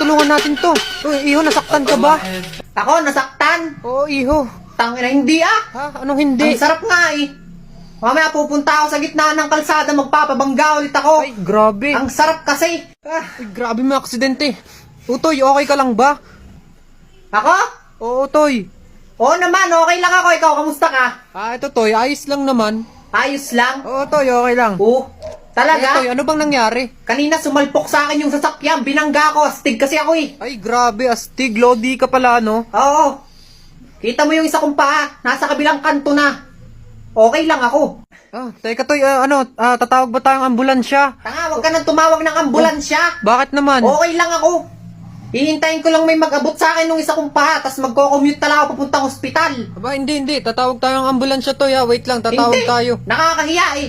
tulungan natin to. Uy, iho, nasaktan ka ba? Ako, nasaktan. Oo, iho. Tangina, hindi ah. Ha? Anong hindi? Ang sarap nga eh. Mamaya pupunta ako sa gitna ng kalsada, magpapabangga ulit ako. Ay, grabe. Ang sarap kasi. Ay, grabe may aksidente. Utoy, okay ka lang ba? Ako? Oo, Toy. Oo naman, okay lang ako. Ikaw, kamusta ka? Ito, Toy, ayos lang naman. Ayos lang. Oo, Toy, okay lang. Oo. Talaga? Toy, ano bang nangyari? Kanina sumalpok sa akin yung sasakyan. Binangga ko. Astig kasi ako eh. Ay, grabe, astig. Lodi ka pala, no? Oo. Kita mo yung isa kong paa. Nasa kabilang kanto na. Okay lang ako. Teka, Toy, tatawag ba tayong ambulansya? Tanga, wag ka nang tumawag ng ambulansya. Bakit naman? Okay lang ako. Hihintayin ko lang may mag-abot sa akin nung isa kong paa. Tapos magko-commute na lang ako papuntang ospital. Aba, hindi. Tatawag tayong ambulansya, Toy, ha? Wait lang, tatawag Hindi. tayo. Nakakahiya eh.